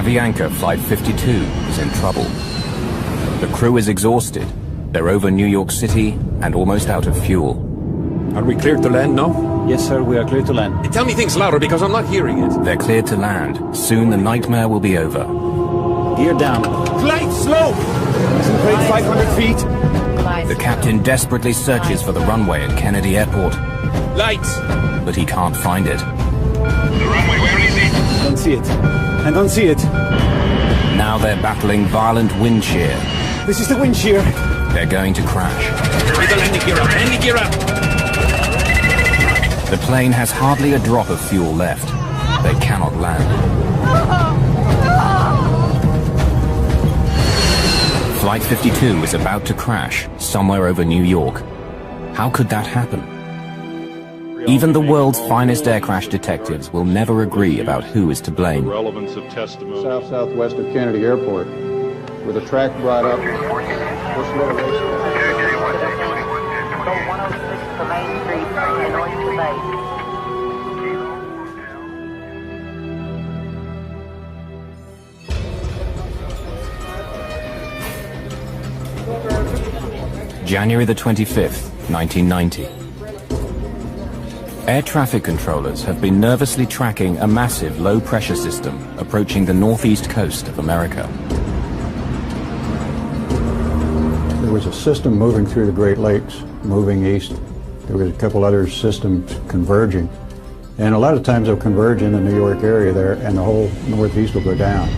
Avianca Flight 52 is in trouble. The crew is exhausted. They're over New York City and almost out of fuel. Are we cleared to land now? Yes, sir, we are cleared to land. Tell me things louder because I'm not hearing it. They're cleared to land. Soon the nightmare will be over. Gear down. Glide slow! Concentrate 500 feet. The captain desperately searches for the runway at Kennedy Airport. Lights! But he can't find it. The runway, where is it? Don't see it. I don't see it. Now they're battling violent wind shear. This is the wind shear. They're going to crash. Hurry the landing gear up! Landing gear up! The plane has hardly a drop of fuel left. They cannot land. Flight 52 is about to crash somewhere over New York. How could that happen? Even the world's finest air crash detectives will never agree about who is to blame. Relevance of testimony. Southwest of Kennedy Airport, with a track brought up. January the 25th, 1990. Air traffic controllers have been nervously tracking a massive low-pressure system approaching the northeast coast of America. There was a system moving through the Great Lakes, moving east. There was a couple other systems converging. And a lot of times they'll converge in the New York area there, and the whole northeast will go down.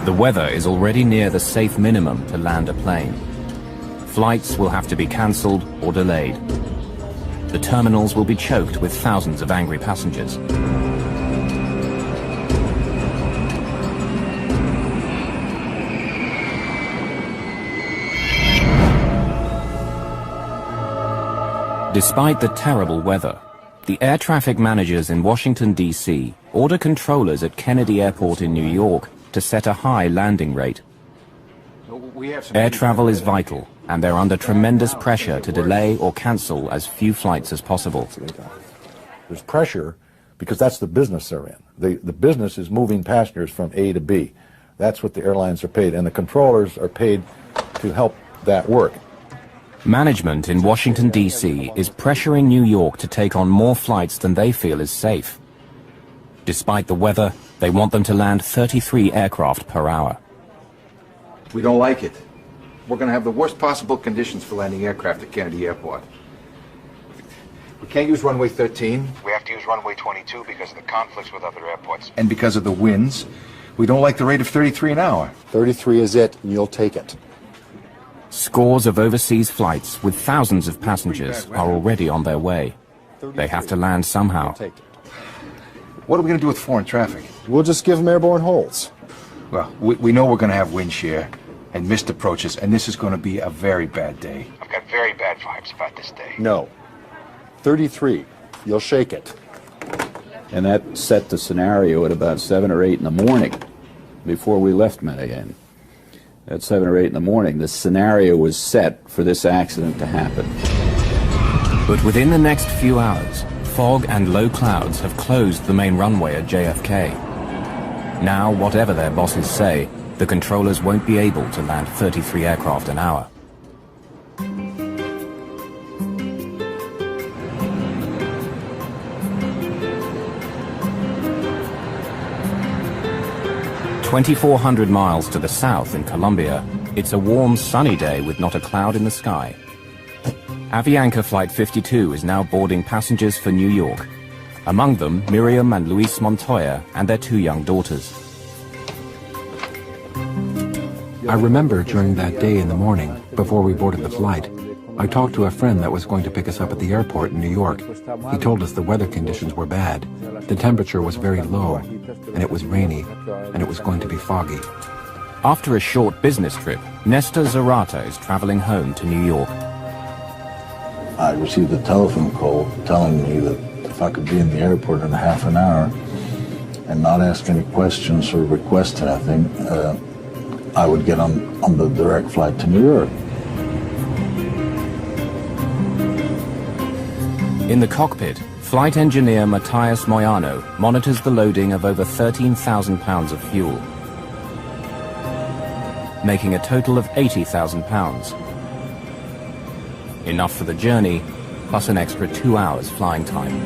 The weather is already near the safe minimum to land a plane. Flights will have to be cancelled or delayed. The terminals will be choked with thousands of angry passengers. Despite the terrible weather, the air traffic managers in Washington, D.C. order controllers at Kennedy Airport in New York to set a high landing rate. Air travel is vital, and they're under tremendous pressure to delay or cancel as few flights as possible. There's pressure because that's the business they're in. The business is moving passengers from A to B. That's what the airlines are paid, and the controllers are paid to help that work. Management in Washington, D.C. is pressuring New York to take on more flights than they feel is safe. Despite the weather, they want them to land 33 aircraft per hour. We don't like it. We're going to have the worst possible conditions for landing aircraft at Kennedy Airport. We can't use runway 13. We have to use runway 22 because of the conflicts with other airports. And because of the winds, we don't like the rate of 33 an hour. 33 is it, and you'll take it. Scores of overseas flights with thousands of passengers are already on their way. They have to land somehow. What are we going to do with foreign traffic? We'll just give them airborne holes. Well, we know we're going to have wind shear and missed approaches, and this is going to be a very bad day. I've got very bad vibes about this day. No. 33. You'll shake it. And that set the scenario at about 7 or 8 in the morning before we left Mayday-Air. At 7 or 8 in the morning, the scenario was set for this accident to happen. But within the next few hours, fog and low clouds have closed the main runway at JFK. Now, whatever their bosses say, the controllers won't be able to land 33 aircraft an hour. "2,400 miles to the south in Colombia, it's a warm, sunny day with not a cloud in the sky. Avianca Flight 52 is now boarding passengers for New York. Among them, Miriam and Luis Montoya and their 2 young daughters. I remember during that day in the morning, before we boarded the flight, I talked to a friend that was going to pick us up at the airport in New York. He told us the weather conditions were bad. The temperature was very low, and it was rainy, and it was going to be foggy. After a short business trip, Nestor Zarata is traveling home to New York. I received a telephone call telling me that if I could be in the airport in a half an hour and not ask any questions or request anything, I would get on the direct flight to New York. In the cockpit, Flight engineer Matthias Moyano monitors the loading of over 13,000 pounds of fuel, making a total of 80,000 pounds. Enough for the journey, plus an extra 2 hours flying time.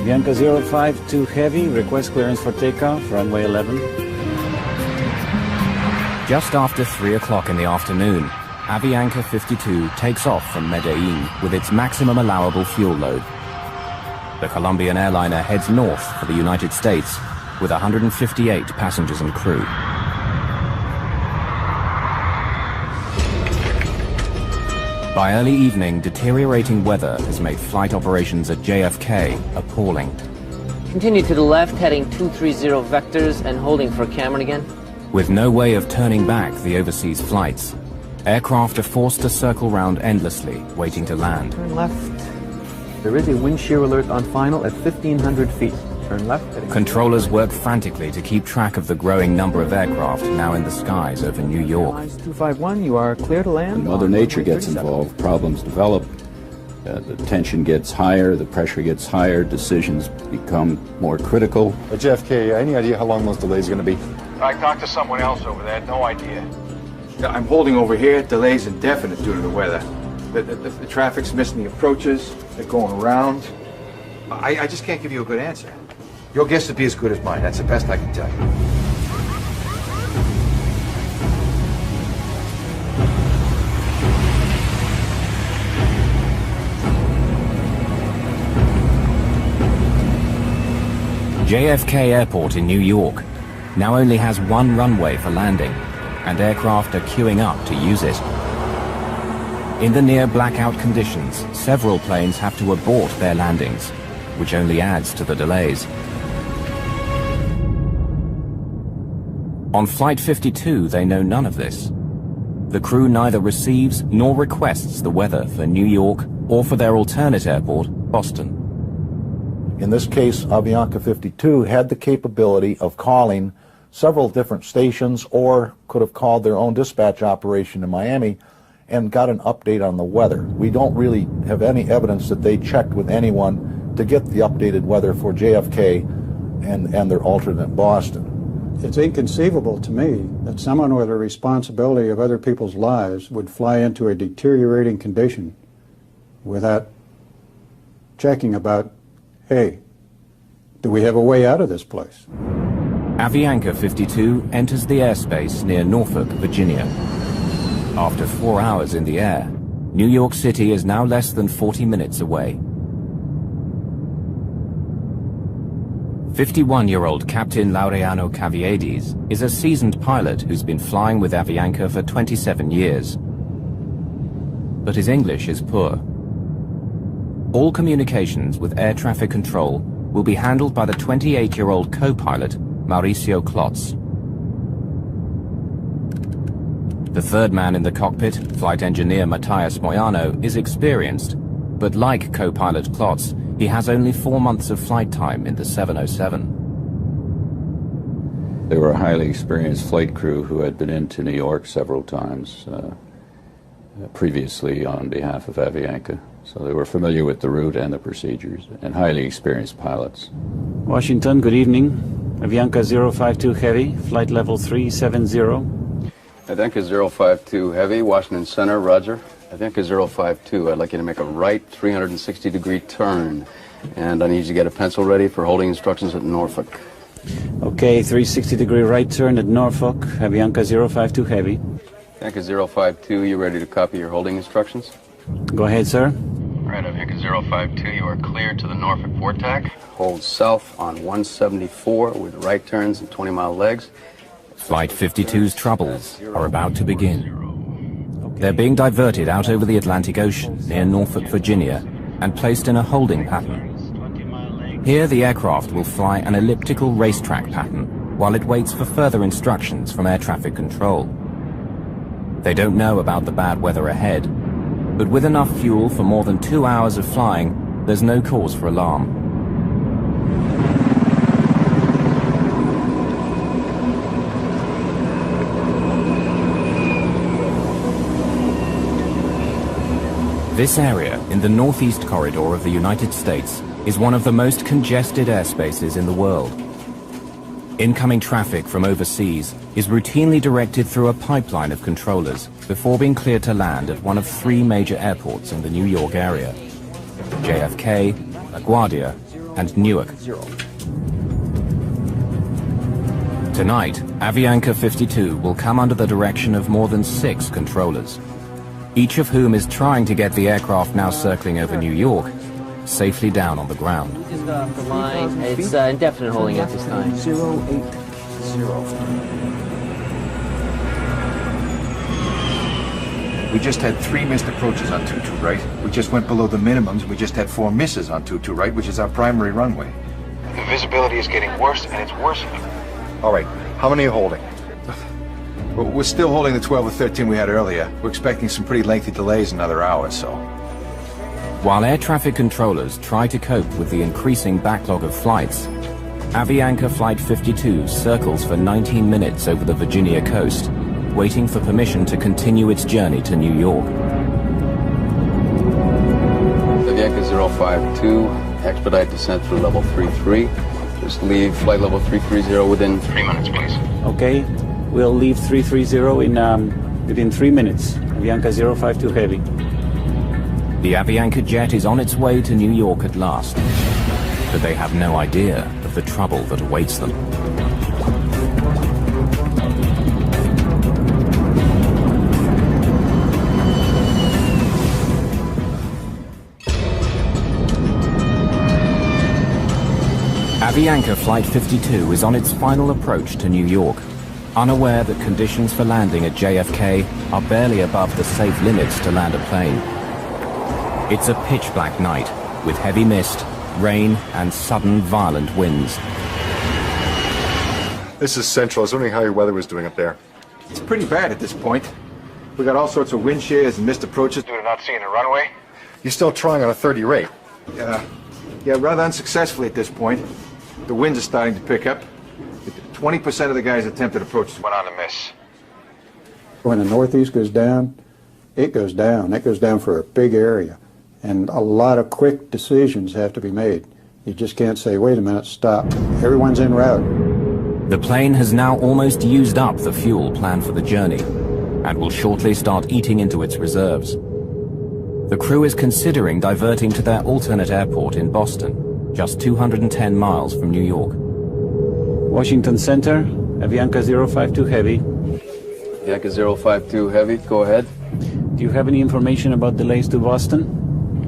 Bianca 052 Heavy, request clearance for takeoff, runway 11. Just after 3 o'clock in the afternoon, Avianca 52 takes off from Medellin with its maximum allowable fuel load. The Colombian airliner heads north for the United States with 158 passengers and crew. By early evening, deteriorating weather has made flight operations at JFK appalling. Continue to the left, heading 230 vectors and holding for Cameron again. With no way of turning back the overseas flights, aircraft are forced to circle round endlessly, waiting to land. Turn left. There is a wind shear alert on final at 1,500 feet. Turn left. Controllers work frantically to keep track of the growing number of aircraft now in the skies over New York. 251, you are clear to land. When Mother Nature gets involved, problems develop. The tension gets higher, the pressure gets higher, decisions become more critical. At JFK, any idea how long those delays are going to be? I talked to someone else over there, no idea. I'm holding over here, delays indefinite due to the weather. The traffic's missing the approaches, they're going around. I just can't give you a good answer. Your guess would be as good as mine, that's the best I can tell you. JFK Airport in New York now only has one runway for landing, and aircraft are queuing up to use it. In the near blackout conditions, several planes have to abort their landings, which only adds to the delays. On Flight 52, they know none of this. The crew neither receives nor requests the weather for New York or for their alternate airport, Boston. In this case, Avianca 52 had the capability of calling several different stations or could have called their own dispatch operation in Miami and got an update on the weather. We don't really have any evidence that they checked with anyone to get the updated weather for JFK and their alternate Boston. It's inconceivable to me that someone with a responsibility of other people's lives would fly into a deteriorating condition without checking about, hey, do we have a way out of this place? Avianca 52 enters the airspace near Norfolk, Virginia. After 4 hours in the air, New York City is now less than 40 minutes away. 51-year-old Captain Laureano Caviedes is a seasoned pilot who's been flying with Avianca for 27 years. But his English is poor. All communications with air traffic control will be handled by the 28-year-old co-pilot, Mauricio Klotz. The third man in the cockpit, flight engineer Matthias Moyano, is experienced, but like co-pilot Klotz, he has only 4 months of flight time in the 707. They were a highly experienced flight crew who had been into New York several times previously on behalf of Avianca. So they were familiar with the route and the procedures, and highly experienced pilots. Washington, good evening. Avianca 052 Heavy, flight level 370. Avianca 052 Heavy, Washington Center, roger. Avianca 052, I'd like you to make a right 360-degree turn. And I need you to get a pencil ready for holding instructions at Norfolk. Okay, 360-degree right turn at Norfolk, Avianca 052 Heavy. Avianca 052, you ready to copy your holding instructions? Go ahead, sir. All right, Avianca 052, you are cleared to the Norfolk VORTAC. Hold south on 174 with right turns and 20-mile legs. Flight 52's troubles are about to begin. They're being diverted out over the Atlantic Ocean near Norfolk, Virginia, and placed in a holding pattern. Here, the aircraft will fly an elliptical racetrack pattern while it waits for further instructions from air traffic control. They don't know about the bad weather ahead, but with enough fuel for more than 2 hours of flying, there's no cause for alarm. This area, in the northeast corridor of the United States, is one of the most congested airspaces in the world. Incoming traffic from overseas is routinely directed through a pipeline of controllers before being cleared to land at one of 3 major airports in the New York area: JFK, LaGuardia, and Newark. Tonight, Avianca 52 will come under the direction of more than 6 controllers, each of whom is trying to get the aircraft now circling over New York safely down on the ground. Just got off the line. It's indefinite holding at this time. 080. We just had 3 missed approaches on 22, right? We just went below the minimums. We just had 4 misses on 22, right? Which is our primary runway. The visibility is getting worse, and it's worsening. All right, how many are you holding? Well, we're still holding the 12 or 13 we had earlier. We're expecting some pretty lengthy delays in another hour or so. While air traffic controllers try to cope with the increasing backlog of flights, Avianca Flight 52 circles for 19 minutes over the Virginia coast, waiting for permission to continue its journey to New York. Avianca 052, expedite descent through level 33. Just leave flight level 330 within 3 minutes, please. Okay, we'll leave 330 within 3 minutes. Avianca 052 Heavy. The Avianca jet is on its way to New York at last, but they have no idea of the trouble that awaits them. Avianca Flight 52 is on its final approach to New York, unaware that conditions for landing at JFK are barely above the safe limits to land a plane. It's a pitch-black night, with heavy mist, rain, and sudden violent winds. This is Central. I was wondering how your weather was doing up there. It's pretty bad at this point. We got all sorts of wind shears and missed approaches Due to not seeing a runway. You're still trying on a 30 rate. Yeah, rather unsuccessfully at this point. The winds are starting to pick up. 20% of the guys attempted approaches went on to miss. When the northeast goes down, it goes down. It goes down for a big area. And a lot of quick decisions have to be made. You just can't say, wait a minute, stop. Everyone's en route. The plane has now almost used up the fuel planned for the journey and will shortly start eating into its reserves. The crew is considering diverting to their alternate airport in Boston, just 210 miles from New York. Washington Center, Avianca 052 Heavy. Avianca 052 Heavy, go ahead. Do you have any information about delays to Boston?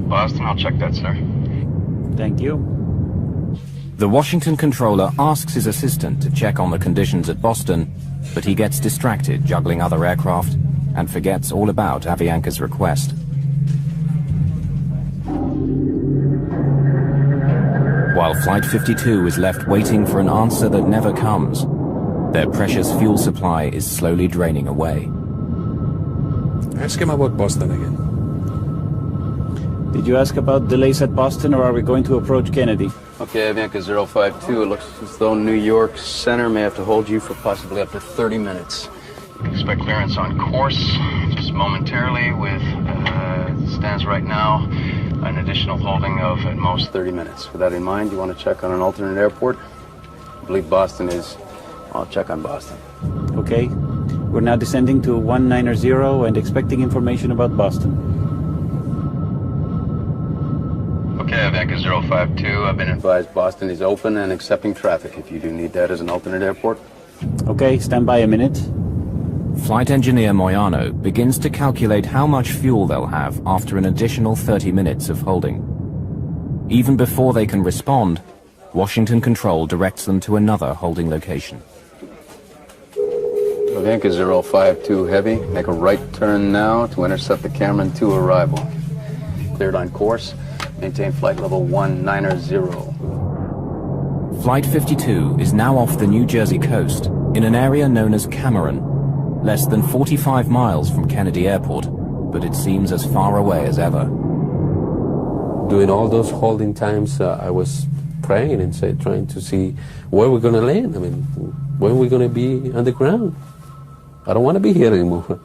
Boston, I'll check that, sir. Thank you. The Washington controller asks his assistant to check on the conditions at Boston, but he gets distracted juggling other aircraft and forgets all about Avianca's request. While Flight 52 is left waiting for an answer that never comes, their precious fuel supply is slowly draining away. Ask him about Boston again. Did you ask about delays at Boston, or are we going to approach Kennedy? Okay, Avianca 052, it looks as though New York Center may have to hold you for possibly up to 30 minutes. Expect clearance on course just momentarily with, Stands right now, an additional holding of at most 30 minutes. With that in mind, you want to check on an alternate airport? I believe Boston is. I'll check on Boston. Okay. We're now descending to 190 and expecting information about Boston. Okay, Avianca 052, I've been advised Boston is open and accepting traffic if you do need that as an alternate airport. Okay, stand by a minute. Flight engineer Moyano begins to calculate how much fuel they'll have after an additional 30 minutes of holding. Even before they can respond, Washington Control directs them to another holding location. Avianca 052 Heavy, make a right turn now to intercept the Cameron 2 arrival. Cleared on course, maintain flight level 190. Flight 52 is now off the New Jersey coast in an area known as Cameron, less than 45 miles from Kennedy Airport, but it seems as far away as ever. During all those holding times, I was praying and trying to see where we're going to land. I mean, when we're going to be on the ground. I don't want to be here anymore.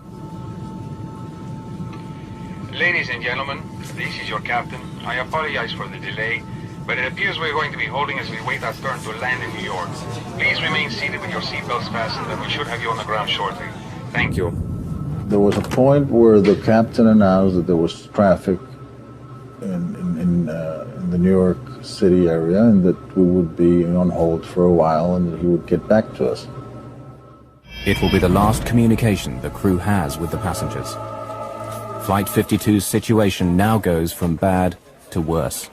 Ladies and gentlemen, this is your captain. I apologize for the delay, but it appears we're going to be holding as we wait our turn to land in New York. Please remain seated with your seatbelts fastened, and we should have you on the ground shortly. Thank you. There was a point where the captain announced that there was traffic in the New York City area and that we would be on hold for a while and that he would get back to us. It will be the last communication the crew has with the passengers. Flight 52's situation now goes from bad to worse.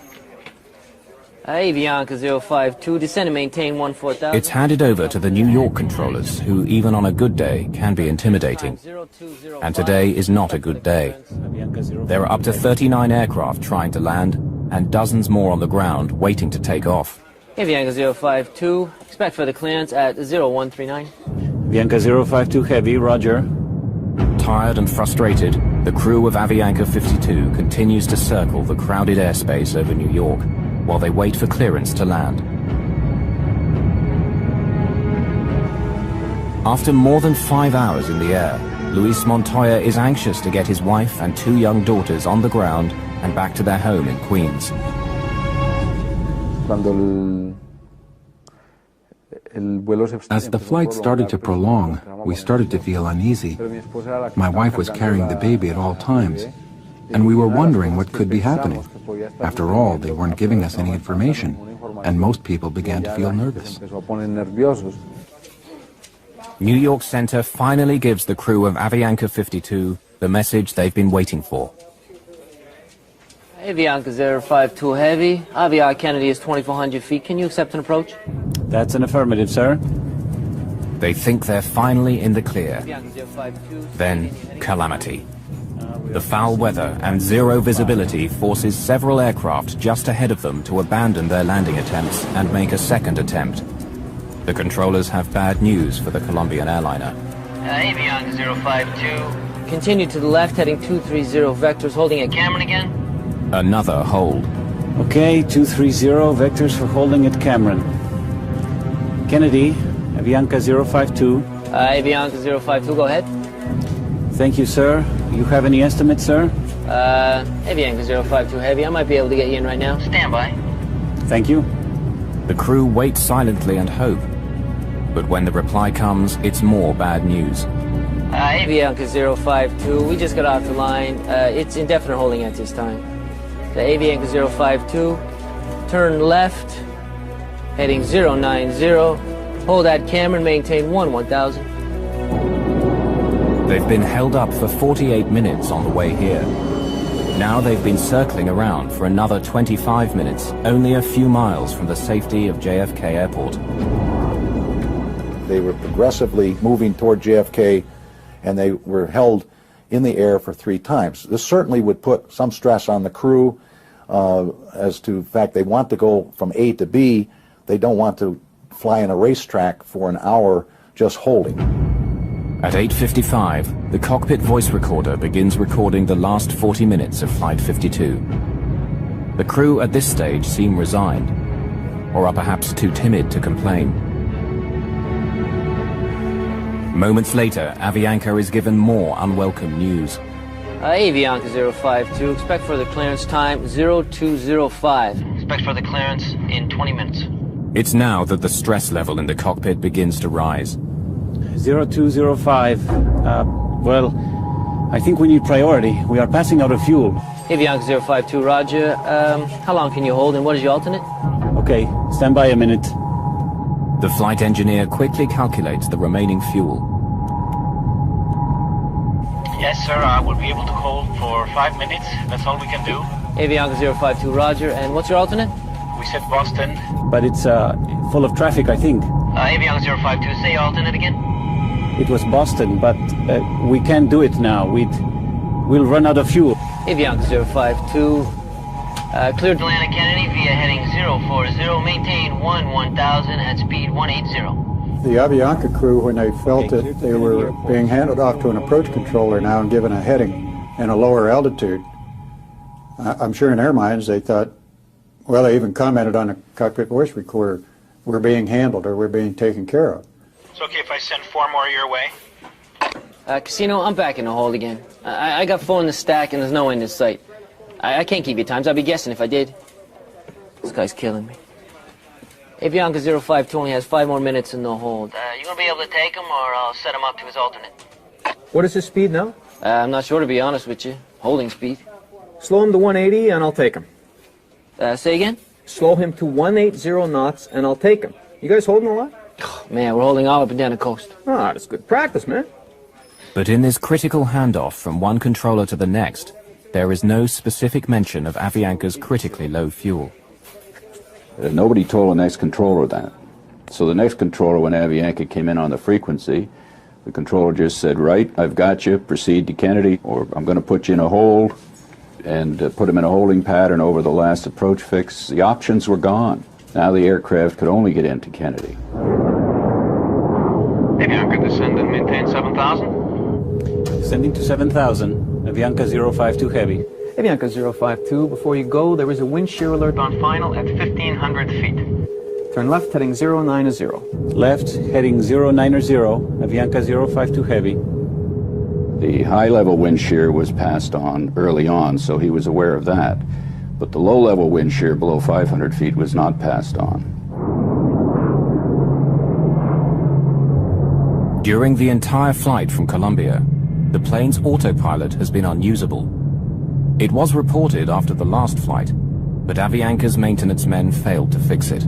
Avianca 052, descend and maintain 14,000. It's handed over to the New York controllers, who even on a good day can be intimidating. And today is not a good day. There are up to 39 aircraft trying to land, and dozens more on the ground waiting to take off. Avianca 052, expect further clearance at 0139. Avianca 052 Heavy, roger. Tired and frustrated, the crew of Avianca 52 continues to circle the crowded airspace over New York, while they wait for clearance to land. After more than 5 hours in the air, Luis Montoya is anxious to get his wife and 2 young daughters on the ground and back to their home in Queens. As the flight started to prolong, we started to feel uneasy. My wife was carrying the baby at all times, and we were wondering what could be happening. After all, they weren't giving us any information, and most people began to feel nervous. New York Center finally gives the crew of Avianca 52 the message they've been waiting for. Avianca 052 Heavy, Aviar Kennedy is 2,400 feet. Can you accept an approach? That's an affirmative, sir. They think they're finally in the clear. Then, calamity. The foul weather and zero visibility forces several aircraft just ahead of them to abandon their landing attempts and make a second attempt. The controllers have bad news for the Colombian airliner. Avianca 052, continue to the left, heading 230 vectors, holding at Cameron again. Another hold. Okay, 230 vectors for holding at Cameron. Kennedy, Avianca 052. Avianca 052, go ahead. Thank you, sir. You have any estimates, sir? Avianca 052 Heavy, I might be able to get you in right now. Stand by. Thank you. The crew wait silently and hope. But when the reply comes, it's more bad news. Avianca 052, we just got off the line. It's indefinite holding at this time. The Avianca 052, turn left, heading 090. Hold at Cameron, maintain 1000. They've been held up for 48 minutes on the way here. Now they've been circling around for another 25 minutes, only a few miles from the safety of JFK Airport. They were progressively moving toward JFK, and they were held in the air for 3 times. This certainly would put some stress on the crew as to the fact they want to go from A to B. They don't want to fly in a racetrack for an hour just holding. At 8:55, the cockpit voice recorder begins recording the last 40 minutes of Flight 52. The crew at this stage seem resigned, or are perhaps too timid to complain. Moments later, Avianca is given more unwelcome news. Avianca 052, expect further clearance time 0205. Expect further clearance in 20 minutes. It's now that the stress level in the cockpit begins to rise. 0205. Well, I think we need priority. We are passing out of fuel. Avianca 052, roger. How long can you hold and what is your alternate? Okay, stand by a minute. The flight engineer quickly calculates the remaining fuel. Yes, sir, I will be able to hold for 5 minutes. That's all we can do. Avianca 052, roger. And what's your alternate? We said Boston. But it's full of traffic, I think. Avianca 052, say your alternate again. It was Boston, but we can't do it now. We'll run out of fuel. Avianca 052, cleared Atlanta Kennedy via heading 040, maintain 1000 at speed 180. The Avianca crew, when they felt that they were being handed off to an approach controller now and given a heading and a lower altitude, I'm sure in their minds they thought, well, they even commented on the cockpit voice recorder, we're being handled or we're being taken care of. It's okay if I send 4 more your way? Casino, I'm back in the hold again. I got 4 in the stack and there's no end in sight. I can't keep your times. I'd be guessing if I did. This guy's killing me. Avianca 052 only has 5 more minutes and no hold. You gonna be able to take him, or I'll set him up to his alternate? What is his speed now? I'm not sure, to be honest with you. Holding speed. Slow him to 180 and I'll take him. Say again? Slow him to 180 knots and I'll take him. You guys holding a lot? Man, we're holding all up and down the coast. Ah, that's good practice, man. But in this critical handoff from one controller to the next, there is no specific mention of Avianca's critically low fuel. Nobody told the next controller that. So the next controller, when Avianca came in on the frequency, the controller just said, right, I've got you, proceed to Kennedy, or I'm going to put you in a hold, and put him in a holding pattern over the last approach fix. The options were gone. Now the aircraft could only get into Kennedy. Avianca, descend and maintain 7,000. Descending to 7,000, Avianca 052 Heavy. Avianca 052, before you go, there is a wind shear alert On final at 1,500 feet. Turn left heading 090. Left heading 090, Avianca 052 Heavy. The high-level wind shear was passed on early on, so he was aware of that. But the low-level wind shear below 500 feet was not passed on. During the entire flight from Colombia, the plane's autopilot has been unusable. It was reported after the last flight, but Avianca's maintenance men failed to fix it.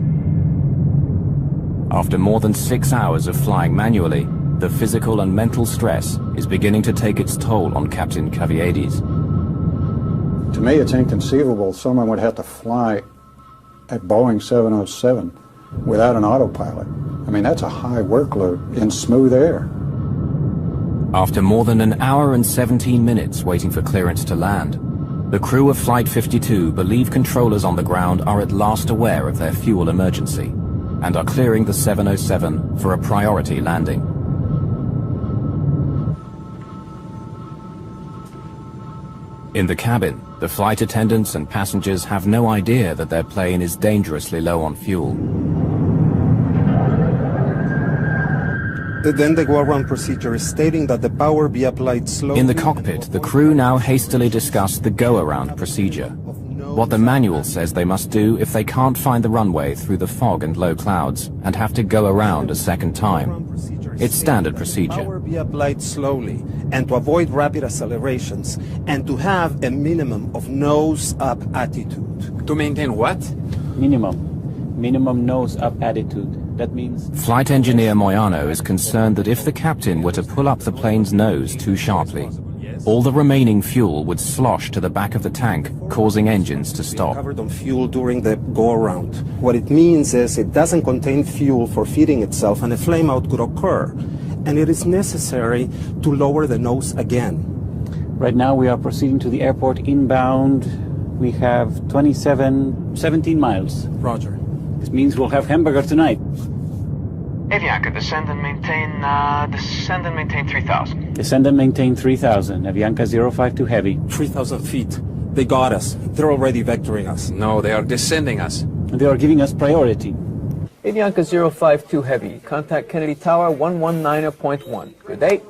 After more than 6 hours of flying manually, the physical and mental stress is beginning to take its toll on Captain Caviedes. To me, it's inconceivable someone would have to fly at Boeing 707 without an autopilot. I mean, that's a high workload in smooth air. After more than an hour and 17 minutes waiting for clearance to land, the crew of Flight 52 believe controllers on the ground are at last aware of their fuel emergency and are clearing the 707 for a priority landing. In the cabin, the flight attendants and passengers have no idea that their plane is dangerously low on fuel. Then the go-around procedure is stating that the power be applied slowly. In the cockpit, the crew now hastily discuss the go-around procedure, what the manual says they must do if they can't find the runway through the fog and low clouds and have to go around a second time. It's standard procedure. Power be applied slowly and to avoid rapid accelerations and to have a minimum of nose-up attitude. To maintain what? Minimum nose-up attitude. That means... Flight engineer Moyano is concerned that if the captain were to pull up the plane's nose too sharply, all the remaining fuel would slosh to the back of the tank, causing engines to stop. Covered on fuel during the go-around. What it means is it doesn't contain fuel for feeding itself and a flameout could occur. And it is necessary to lower the nose again. Right now we are proceeding to the airport inbound. We have 17 miles. Roger. This means we'll have hamburger tonight. Avianca, descend and maintain 3,000. Descend and maintain 3,000. Avianca 052 Heavy. 3,000 feet. They got us. They're already vectoring us. No, they are descending us. And they are giving us priority. Avianca 052 Heavy. Contact Kennedy Tower 119.1. Good day.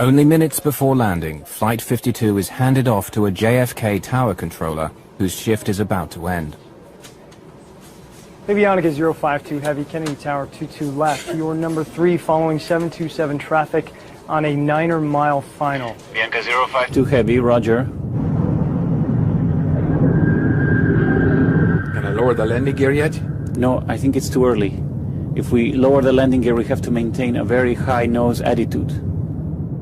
Only minutes before landing, Flight 52 is handed off to a JFK tower controller whose shift is about to end. Avianca 052 Heavy, Kennedy Tower 22 left. Your number 3 following 727 traffic on a 9-mile final. Avianca 052 Heavy, roger. Can I lower the landing gear yet? No, I think it's too early. If we lower the landing gear, we have to maintain a very high nose attitude.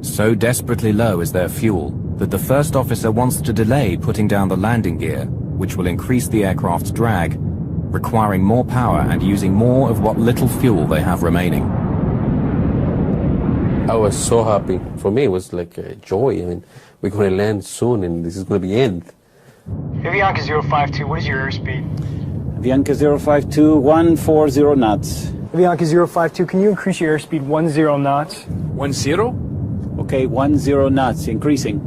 So desperately low is their fuel that the first officer wants to delay putting down the landing gear, which will increase the aircraft's drag, requiring more power and using more of what little fuel they have remaining. I was so happy. For me, it was like a joy. I mean, we're going to land soon, and this is going to be end. Avianca 052, what is your airspeed? Avianca 052, 140 knots. Avianca 052, can you increase your airspeed 10 knots? 10? Okay, 10 knots, increasing.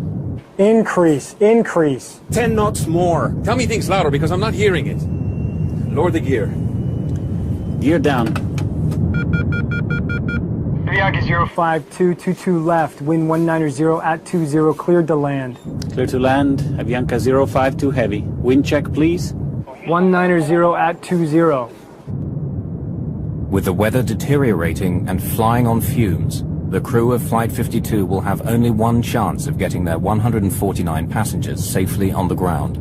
Increase. 10 knots more. Tell me things louder because I'm not hearing it. Lower the gear. Gear down. Avianca 052, 22 left, wind 190 at 20, cleared to land. Clear to land, Avianca 052 Heavy. Wind check, please. 190 at 20. With the weather deteriorating and flying on fumes, the crew of Flight 52 will have only one chance of getting their 149 passengers safely on the ground.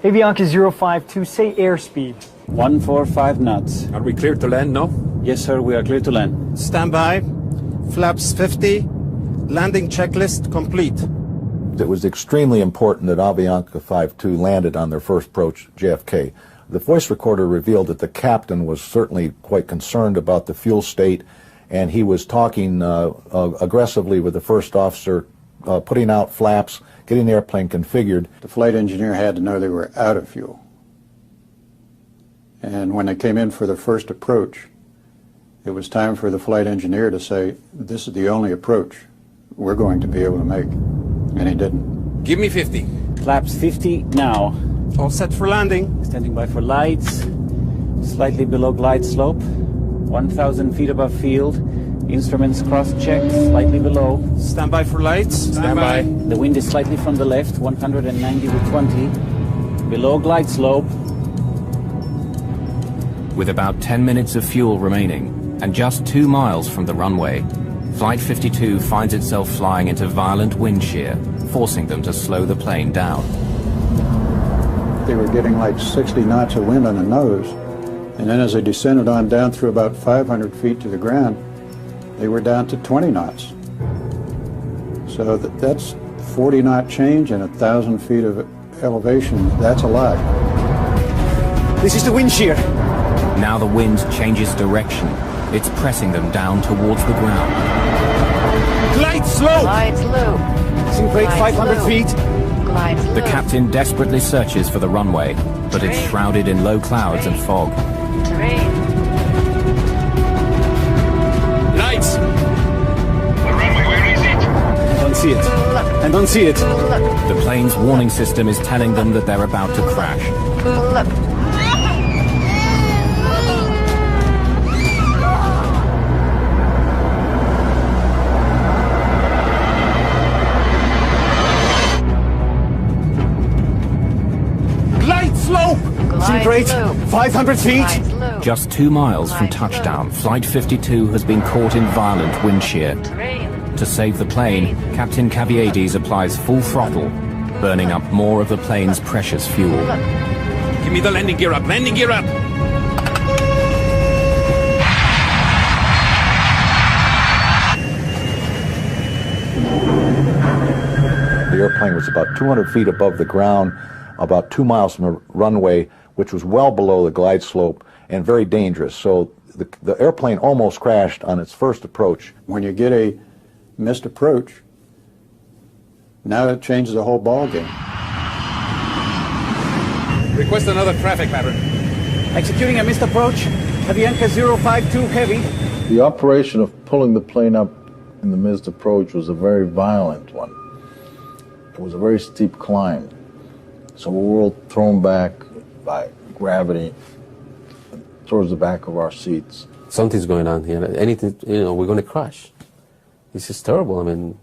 Avianca 052, say airspeed. 145 knots. Are we cleared to land now? Yes, sir, we are clear to land. Stand by. Flaps 50. Landing checklist complete. It was extremely important that Avianca 52 landed on their first approach, JFK. The voice recorder revealed that the captain was certainly quite concerned about the fuel state, and he was talking aggressively with the first officer, putting out flaps, getting the airplane configured. The flight engineer had to know they were out of fuel. And when they came in for the first approach, it was time for the flight engineer to say, this is the only approach we're going to be able to make. And he didn't. Give me 50. Flaps 50 now. All set for landing. Standing by for lights. Slightly below glide slope. 1,000 feet above field. Instruments cross-checked, slightly below. Stand by for lights. Stand by. The wind is slightly from the left, 190 to 20. Below glide slope. With about 10 minutes of fuel remaining, and just 2 miles from the runway, Flight 52 finds itself flying into violent wind shear, forcing them to slow the plane down. They were getting like 60 knots of wind on the nose, and then as they descended on down through about 500 feet to the ground, they were down to 20 knots. So that's 40 knot change and 1,000 feet of elevation. That's a lot. This is the wind shear. Now the wind changes direction. It's pressing them down towards the ground. Glide slow! Glide slow. Sink rate 500 feet. Glide slow. The captain desperately searches for the runway, but it's shrouded in low clouds and fog. Terrain. Lights! The runway, where is it? I don't see it. I don't see it. The plane's warning system is telling them that they're about to crash. Look. Sink rate 500 feet. Just 2 miles from touchdown, Flight 52 has been caught in violent wind shear. To save the plane, Captain Caviedes applies full throttle, burning up more of the plane's precious fuel. Give me the landing gear up! Landing gear up! The airplane was about 200 feet above the ground, about 2 miles from the runway, which was well below the glide slope and very dangerous. So the airplane almost crashed on its first approach. When you get a missed approach, now it changes the whole ball game. Request another traffic pattern. Executing a missed approach. Avianca 052 Heavy. The operation of pulling the plane up in the missed approach was a very violent one. It was a very steep climb. So we were all thrown back by gravity towards the back of our seats. Something's going on here. Anything, we're going to crash. This is terrible. I mean,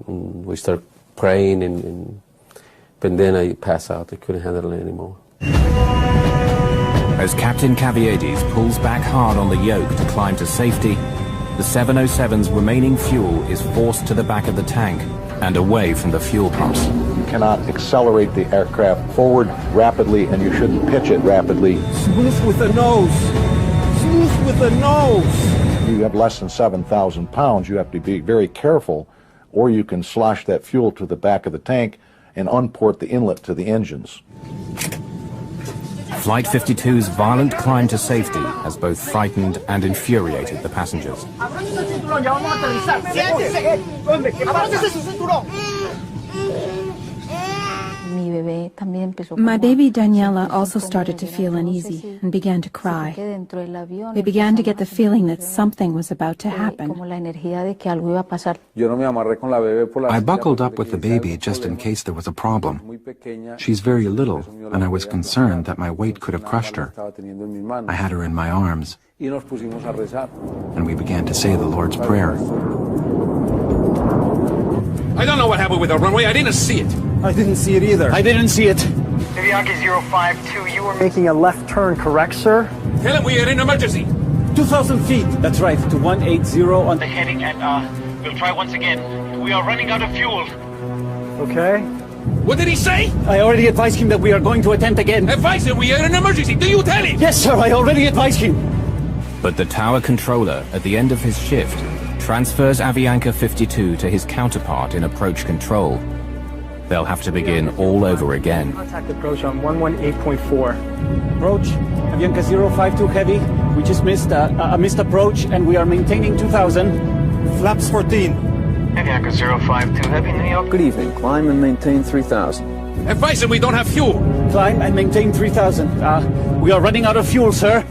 we start praying, but then I pass out. I couldn't handle it anymore. As Captain Caviedes pulls back hard on the yoke to climb to safety, the 707's remaining fuel is forced to the back of the tank and away from the fuel pumps. You cannot accelerate the aircraft forward rapidly, and you shouldn't pitch it rapidly. Smooth with the nose. Smooth with the nose. You have less than 7,000 pounds. You have to be very careful, or you can slosh that fuel to the back of the tank and unport the inlet to the engines. Flight 52's violent climb to safety has both frightened and infuriated the passengers. My baby Daniela also started to feel uneasy and began to cry. We began to get the feeling that something was about to happen. I buckled up with the baby just in case there was a problem. She's very little, and I was concerned that my weight could have crushed her. I had her in my arms, and we began to say the Lord's Prayer. I don't know what happened with the runway. I didn't see it. I didn't see it either. I didn't see it. Avianca 052, you were Making a left turn, correct, sir? Tell him we are in emergency. 2,000 feet. That's right, to 180 on The heading, and we'll try once again. We are running out of fuel. Okay. What did he say? I already advised him that we are going to attempt again. Advise him we are in emergency. Do you tell him? Yes, sir, I already advised him. But the tower controller, at the end of his shift, transfers Avianca 52 to his counterpart in approach control. They'll have to begin all over again. Contact approach on 118.4. Approach, Avianca 052 Heavy. We just missed a missed approach and we are maintaining 2,000. Flaps 14. Avianca 052 Heavy, New York. Good evening. Climb and maintain 3,000. Advise him we don't have fuel. Climb and maintain 3,000. We are running out of fuel, sir.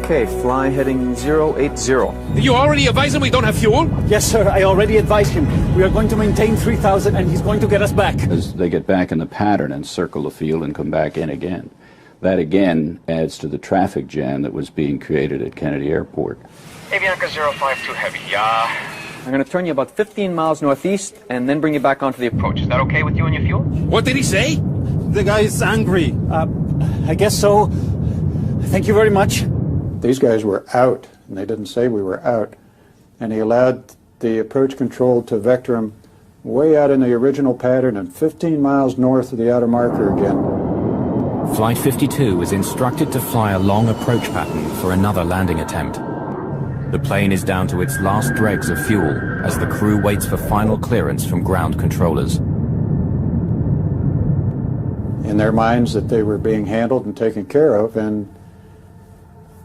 Okay, fly heading 080. Did you already advise him we don't have fuel? Yes, sir, I already advised him. We are going to maintain 3,000 and he's going to get us back. As they get back in the pattern and circle the field and come back in again. That again adds to the traffic jam that was being created at Kennedy Airport. Avianca 052 Heavy, I'm going to turn you about 15 miles northeast and then bring you back onto the approach. Is that okay with you and your fuel? What did he say? The guy is angry. I guess so. Thank you very much. These guys were out, and they didn't say we were out. And he allowed the approach control to vector them way out in the original pattern and 15 miles north of the outer marker again. Flight 52 was instructed to fly a long approach pattern for another landing attempt. The plane is down to its last dregs of fuel as the crew waits for final clearance from ground controllers. In their minds that they were being handled and taken care of, and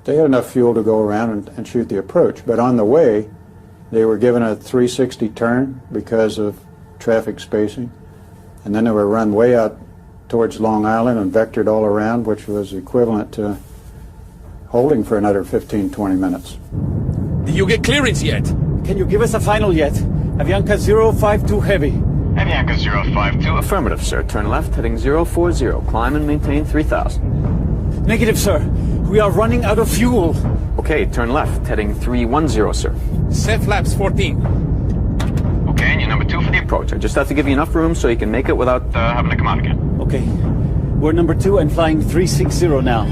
they had enough fuel to go around and shoot the approach. But on the way, they were given a 360 turn because of traffic spacing. And then they were run way out towards Long Island and vectored all around, which was equivalent to holding for another 15-20 minutes. Did you get clearance yet? Can you give us a final yet? Avianca 052 Heavy. Avianca 052. Affirmative, sir. Turn left, heading 040. Climb and maintain 3,000. Negative, sir. We are running out of fuel. Okay, turn left, heading 310, sir. Set flaps 14. Okay, and you're number 2 for the Approach. I just have to give you enough room so you can make it without having to come out again. Okay. We're number 2 and flying 360 now.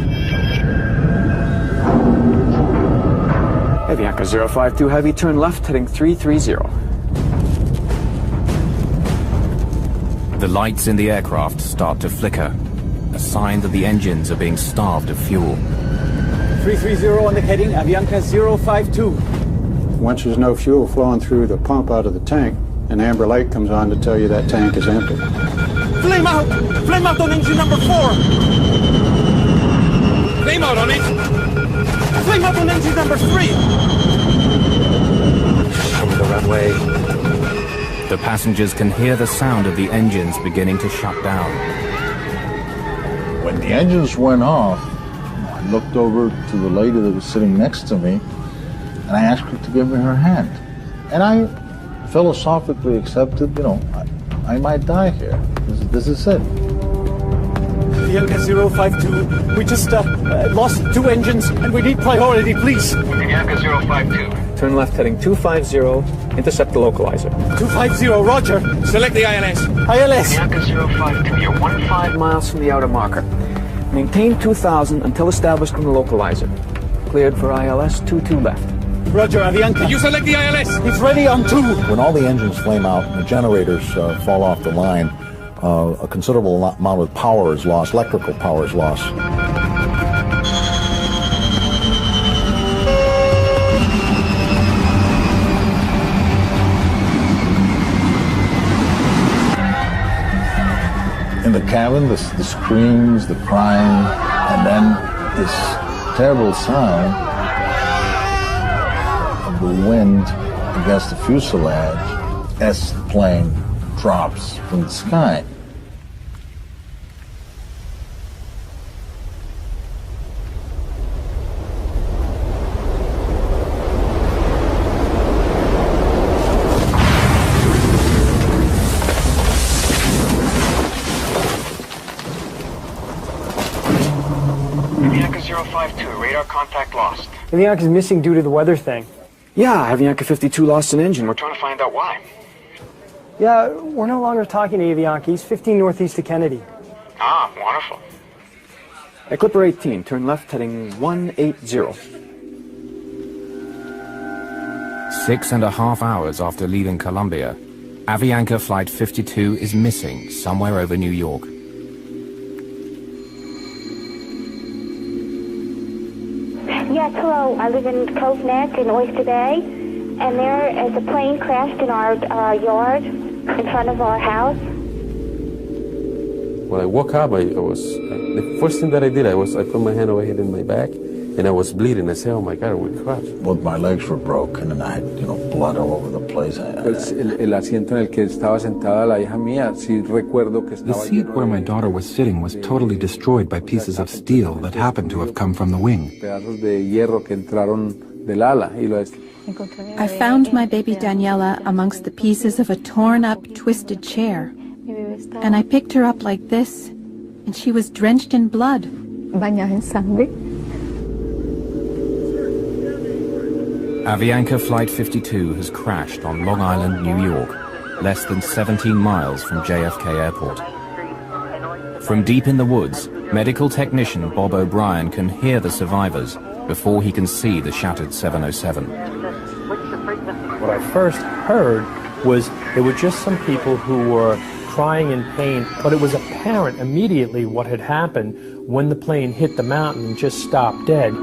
Avianca 052 Heavy, turn left, heading 330. The lights in the aircraft start to flicker, a sign that the engines are being starved of fuel. 330 on the heading, Avianca 052. Once there's no fuel flowing through the pump out of the tank, an amber light comes on to tell you that tank is empty. Flame out! Flame out on engine number 4! Flame out on it! Flame out on engine number 3! Over the runway. The passengers can hear the sound of the engines beginning to shut down. When the engines went off, I looked over to the lady that was sitting next to me, and I asked her to give me her hand. And I philosophically accepted, I might die here. This is it. Avianca 052, we just lost 2 engines and we need priority, please. Avianca 052. Turn left, heading 250. Intercept the localizer. 250, roger. Select the ILS. ILS. Avianca 052, you're 15 miles from the outer marker. Maintain 2,000 until established on the localizer. Cleared for ILS 22 left. Roger, Avianca. Did you select the ILS? It's ready on 2. When all the engines flame out and the generators fall off the line, a considerable amount of power is lost, electrical power is lost. In the cabin, the screams, the crying, and then this terrible sound of the wind against the fuselage as the plane drops from the sky. Avianca 052, radar contact lost. Avianca's missing due to the weather thing. Yeah, Avianca 52 lost an engine. We're trying to find out why. Yeah, we're no longer talking to Avianca. He's 15 northeast of Kennedy. Ah, wonderful. At Clipper 18, turn left heading 180. 6.5 hours after leaving Colombia, Avianca Flight 52 is missing somewhere over New York. Yes, hello. I live in Cove Neck in Oyster Bay, and there is a plane crashed in our yard in front of our house. When I woke up, the first thing that I did, I put my hand over here in my back, and I was bleeding. I said, "Oh my God, we crashed." Both my legs were broken, and I had, blood all over the place. El asiento en el que estaba sentada la hija mía, sí recuerdo que The seat where my daughter was sitting was totally destroyed by pieces of steel that happened to have come from the wing. pedazos de hierro que entraron del ala y lo I found my baby Daniela amongst the pieces of a torn-up, twisted chair. And I picked her up like this, and she was drenched in blood. Bañada en sangre. Avianca Flight 52 has crashed on Long Island, New York, less than 17 miles from JFK Airport. From deep in the woods, medical technician Bob O'Brien can hear the survivors before he can see the shattered 707. What I first heard was there were just some people who were crying in pain, but it was apparent immediately what had happened when the plane hit the mountain and just stopped dead.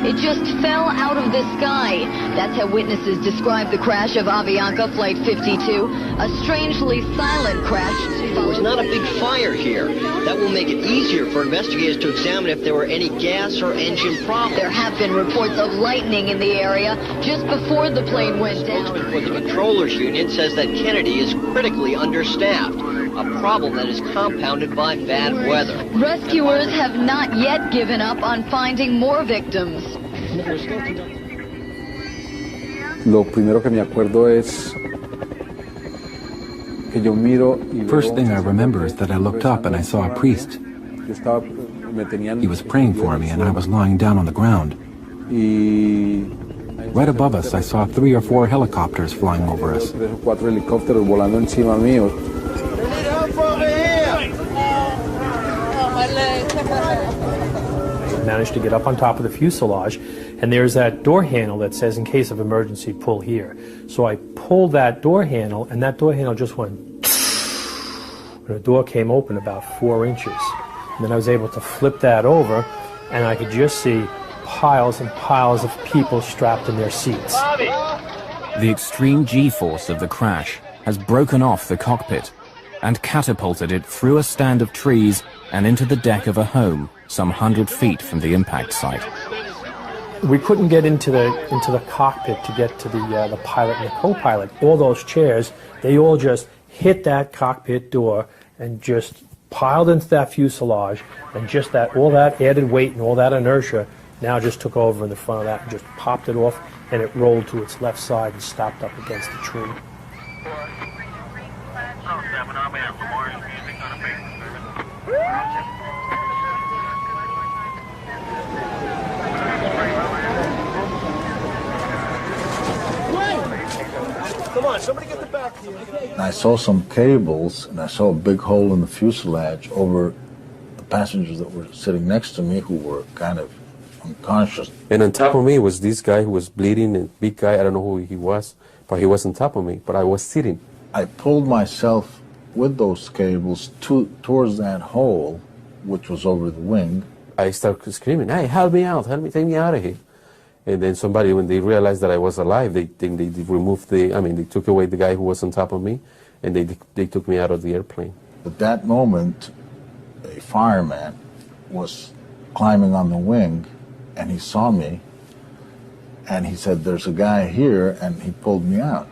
It just fell out of the sky. That's how witnesses describe the crash of Avianca Flight 52. A strangely silent crash. There was not a big fire here. That will make it easier for investigators to examine if there were any gas or engine problems. There have been reports of lightning in the area just before the plane went down. The spokesman for the Controllers Union says that Kennedy is critically understaffed, a problem that is compounded by bad weather. Rescuers have not yet given up on finding more victims. Lo primero que me acuerdo es que yo miro y First thing I remember is that I looked up and I saw a priest. He was praying for me and I was lying down on the ground. Right above us, I saw 3 or 4 helicopters flying over us. 3 o 4 helicópteros volando encima mío. I managed to get up on top of the fuselage, and there's that door handle that says, in case of emergency, pull here. So I pulled that door handle, and that door handle just went, and the door came open about 4 inches. And then I was able to flip that over, and I could just see piles and piles of people strapped in their seats. The extreme G-force of the crash has broken off the cockpit and catapulted it through a stand of trees and into the deck of a home some 100 feet from the impact site. We couldn't get into the cockpit to get to the pilot and the co-pilot. All those chairs, they all just hit that cockpit door and just piled into that fuselage, and just all that added weight and all that inertia now just took over in the front of that and just popped it off, and it rolled to its left side and stopped up against the tree. Come on, somebody get the back here. And I saw some cables, and I saw a big hole in the fuselage over the passengers that were sitting next to me who were kind of unconscious. And on top of me was this guy who was bleeding, a big guy, I don't know who he was, but he was on top of me, but I was sitting. I pulled myself with those cables towards that hole, which was over the wing. I started screaming, "Hey, help me out, help me, take me out of here." And then somebody, when they realized that I was alive, they removed they took away the guy who was on top of me, and they took me out of the airplane. At that moment, a fireman was climbing on the wing, and he saw me, and he said, "There's a guy here," and he pulled me out.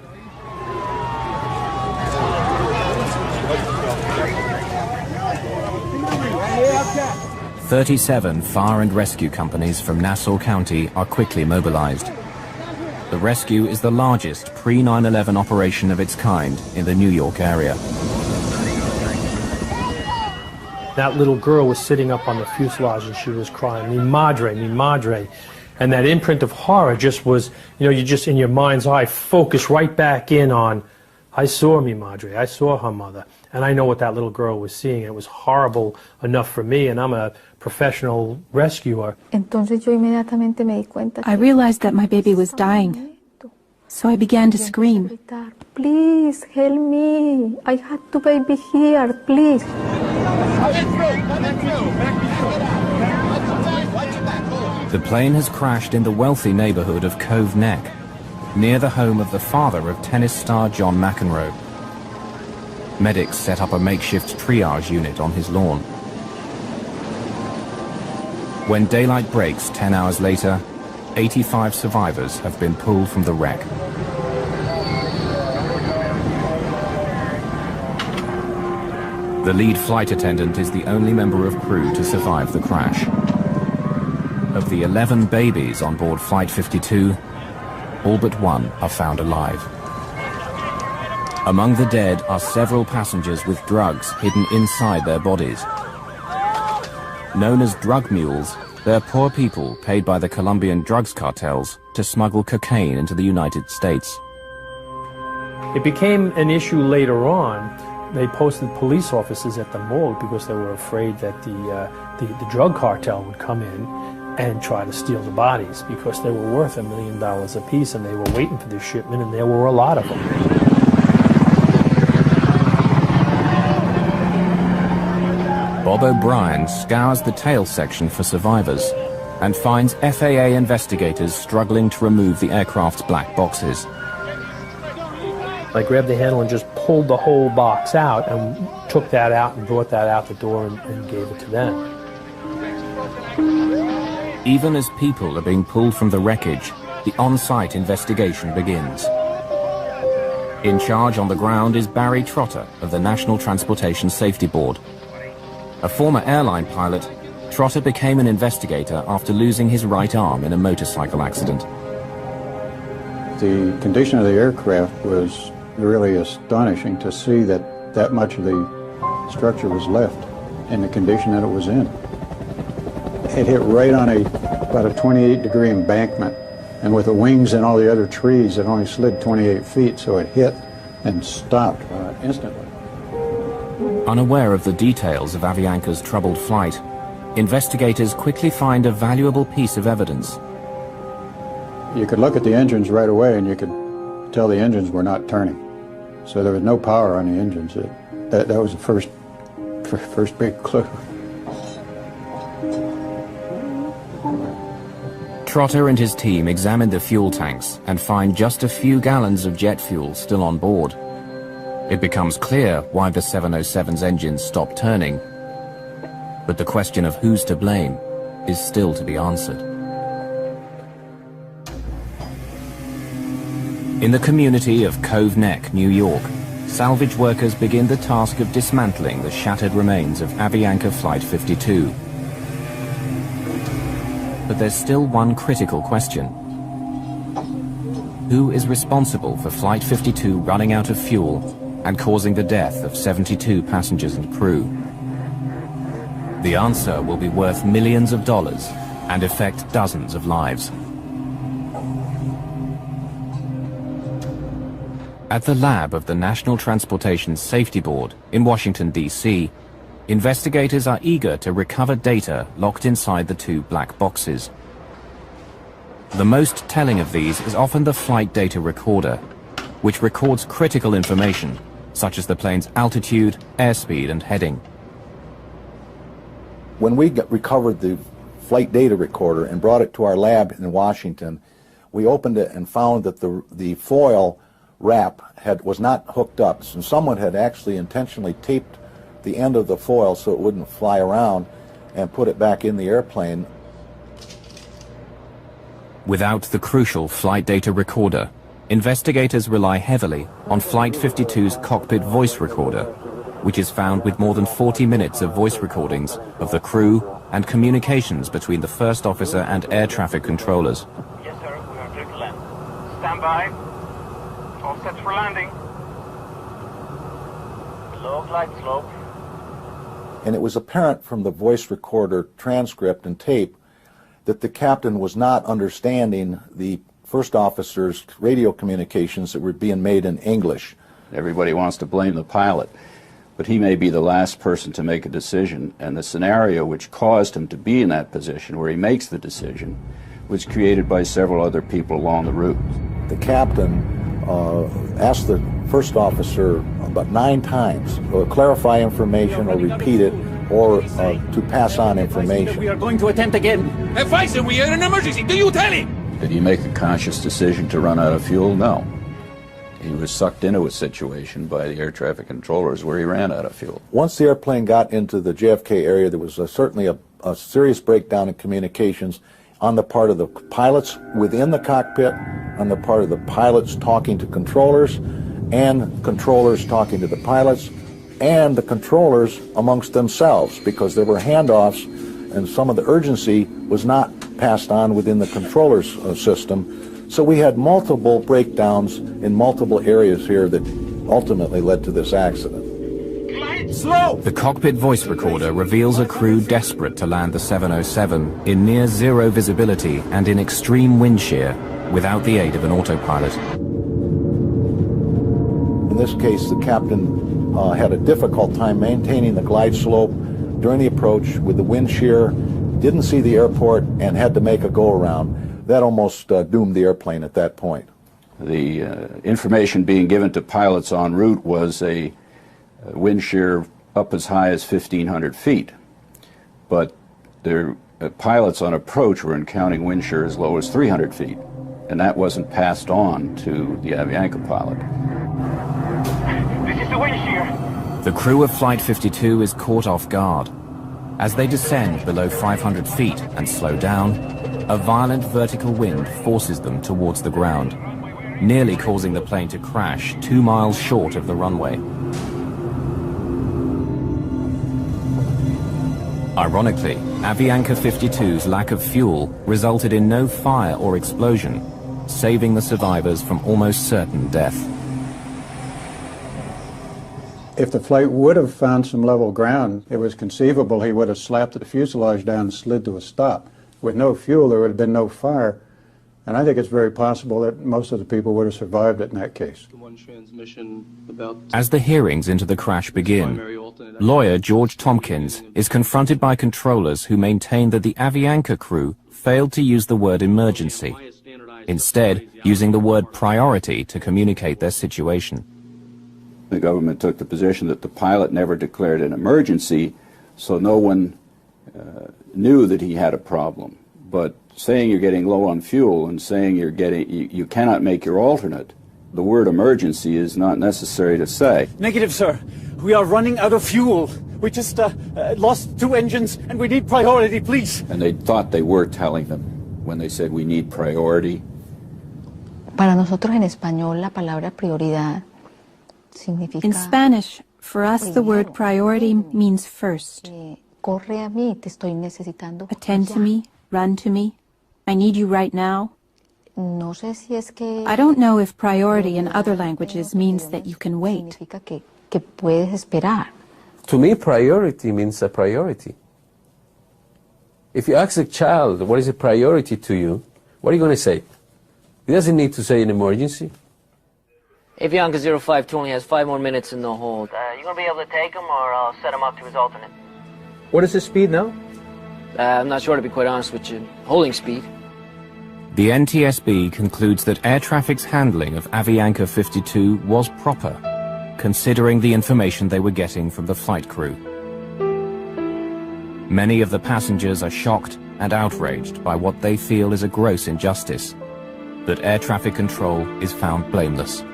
Yeah. 37 fire and rescue companies from Nassau County are quickly mobilized. The rescue is the largest pre-9/11 operation of its kind in the New York area. That little girl was sitting up on the fuselage and she was crying, "Mi madre, mi madre." And that imprint of horror just was, you know, you just in your mind's eye focus right back in on, I saw mi madre, I saw her mother, and I know what that little girl was seeing. It was horrible enough for me, and I'm a professional rescuer. Entonces yo inmediatamente me di cuenta. I realized that my baby was dying, so I began to scream. Please help me. I had the baby here, please. The plane has crashed in the wealthy neighborhood of Cove Neck, near the home of the father of tennis star John McEnroe. Medics set up a makeshift triage unit on his lawn. When daylight breaks 10 hours later, 85 survivors have been pulled from the wreck. The lead flight attendant is the only member of crew to survive the crash. Of the 11 babies on board Flight 52, all but one are found alive. Among the dead are several passengers with drugs hidden inside their bodies. Known as drug mules, they're poor people paid by the Colombian drugs cartels to smuggle cocaine into the United States. It became an issue later on. They posted police officers at the morgue because they were afraid that the drug cartel would come in and try to steal the bodies because they were worth $1 million apiece, and they were waiting for this shipment, and there were a lot of them. Bob O'Brien scours the tail section for survivors and finds FAA investigators struggling to remove the aircraft's black boxes. I grabbed the handle and just pulled the whole box out and took that out and brought that out the door and gave it to them. Even as people are being pulled from the wreckage, the on-site investigation begins. In charge on the ground is Barry Trotter of the National Transportation Safety Board. A former airline pilot, Trotter became an investigator after losing his right arm in a motorcycle accident. The condition of the aircraft was really astonishing to see that that much of the structure was left in the condition that it was in. It hit right on about a 28-degree embankment, and with the wings and all the other trees, it only slid 28 feet, so it hit and stopped instantly. Unaware of the details of Avianca's troubled flight, investigators quickly find a valuable piece of evidence. You could look at the engines right away and you could tell the engines were not turning. So there was no power on the engines. That was the first big clue. Trotter and his team examine the fuel tanks and find just a few gallons of jet fuel still on board. It becomes clear why the 707's engines stopped turning, but the question of who's to blame is still to be answered. In the community of Cove Neck, New York, salvage workers begin the task of dismantling the shattered remains of Avianca Flight 52. But there's still one critical question. Who is responsible for Flight 52 running out of fuel and causing the death of 72 passengers and crew? The answer will be worth millions of dollars and affect dozens of lives. At the lab of the National Transportation Safety Board in Washington, D.C., investigators are eager to recover data locked inside the two black boxes. The most telling of these is often the flight data recorder, which records critical information, such as the plane's altitude, airspeed, and heading. When we recovered the flight data recorder and brought it to our lab in Washington, we opened it and found that the foil wrap was not hooked up, and someone had actually intentionally taped the end of the foil so it wouldn't fly around and put it back in the airplane. Without the crucial flight data recorder, investigators rely heavily on Flight 52's cockpit voice recorder, which is found with more than 40 minutes of voice recordings of the crew and communications between the first officer and air traffic controllers. Yes, sir. We are clear to land. Stand by. All set for landing. Low glide slope. And it was apparent from the voice recorder transcript and tape that the captain was not understanding the first officer's radio communications that were being made in English. Everybody wants to blame the pilot, but he may be the last person to make a decision, and the scenario which caused him to be in that position where he makes the decision was created by several other people along the route. The captain asked the first officer about 9 times to clarify information or repeat it or to pass on information. We are going to attempt again. Advisor, we are in an emergency. Do you tell him? Did he make a conscious decision to run out of fuel? No. He was sucked into a situation by the air traffic controllers where he ran out of fuel. Once the airplane got into the JFK area, there was certainly a serious breakdown in communications on the part of the pilots within the cockpit, on the part of the pilots talking to controllers, and controllers talking to the pilots, and the controllers amongst themselves, because there were handoffs and some of the urgency was not passed on within the controllers system. So we had multiple breakdowns in multiple areas here that ultimately led to this accident. Slow! The cockpit voice recorder reveals a crew desperate to land the 707 in near zero visibility and in extreme wind shear without the aid of an autopilot. In this case, the captain had a difficult time maintaining the glide slope during the approach with the wind shear, didn't see the airport, and had to make a go-around. That almost doomed the airplane at that point. The information being given to pilots en route was a wind shear up as high as 1,500 feet. But their pilots on approach were encountering wind shear as low as 300 feet. And that wasn't passed on to the Avianca pilot. This is the wind shear. The crew of Flight 52 is caught off guard. As they descend below 500 feet and slow down, a violent vertical wind forces them towards the ground, nearly causing the plane to crash 2 miles short of the runway. Ironically, Avianca 52's lack of fuel resulted in no fire or explosion, saving the survivors from almost certain death. If the flight would have found some level ground, it was conceivable he would have slapped the fuselage down and slid to a stop. With no fuel, there would have been no fire, and I think it's very possible that most of the people would have survived it in that case. As the hearings into the crash begin, lawyer George Tompkins is confronted by controllers who maintain that the Avianca crew failed to use the word emergency, instead using the word priority to communicate their situation. The government took the position that the pilot never declared an emergency, so no one knew that he had a problem. But saying you're getting low on fuel and saying you cannot make your alternate, the word emergency is not necessary to say. Negative, sir. We are running out of fuel. We just lost 2 engines and we need priority, please. And they thought they were telling them when they said we need priority. Para nosotros en español la palabra prioridad significa. In Spanish, for us the word priority means first. Corre a mí, te estoy necesitando. Attend to me, run to me. I need you right now. No sé si es que. I don't know if priority in other languages means that you can wait. Significa que puedes esperar. To me, priority means a priority. If you ask a child, what is a priority to you, what are you going to say? He doesn't need to say an emergency. Avianca 052 only has 5 more minutes in the hold. You going to be able to take him, or I'll set him up to his alternate? What is his speed now? I'm not sure, to be quite honest with you. Holding speed. The NTSB concludes that air traffic's handling of Avianca 52 was proper, considering the information they were getting from the flight crew. Many of the passengers are shocked and outraged by what they feel is a gross injustice, that air traffic control is found blameless.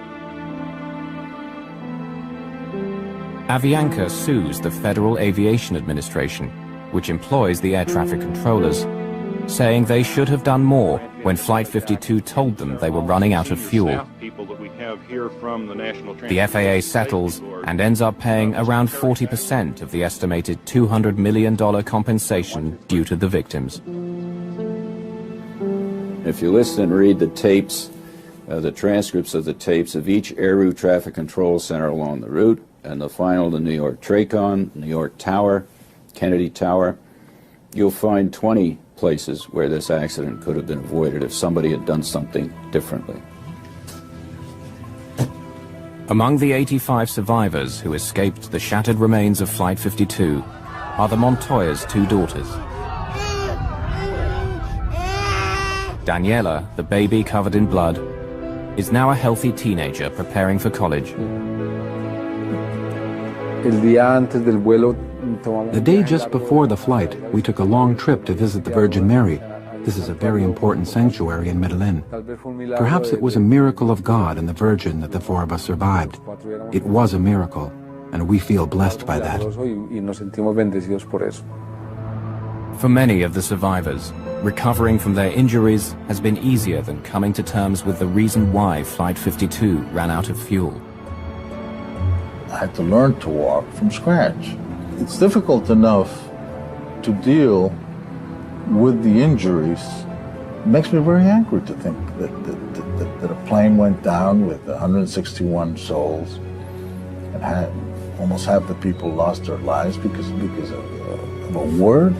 Avianca sues the Federal Aviation Administration, which employs the air traffic controllers, saying they should have done more when Flight 52 told them they were running out of fuel. The FAA settles and ends up paying around 40% of the estimated $200 million compensation due to the victims. If you listen and read the tapes, the transcripts of the tapes of each air route traffic control center along the route, and the final to New York Tracon, New York Tower, Kennedy Tower, you'll find 20+ places where this accident could have been avoided if somebody had done something differently. Among the 85 survivors who escaped the shattered remains of Flight 52 are the Montoya's two daughters. Daniela, the baby covered in blood, is now a healthy teenager preparing for college. The day just before the flight, we took a long trip to visit the Virgin Mary. This is a very important sanctuary in Medellin. Perhaps it was a miracle of God and the Virgin that the four of us survived. It was a miracle, and we feel blessed by that. For many of the survivors, recovering from their injuries has been easier than coming to terms with the reason why Flight 52 ran out of fuel. I had to learn to walk from scratch. It's difficult enough to deal with the injuries. It makes me very angry to think that a plane went down with 161 souls and almost half the people lost their lives because of a word.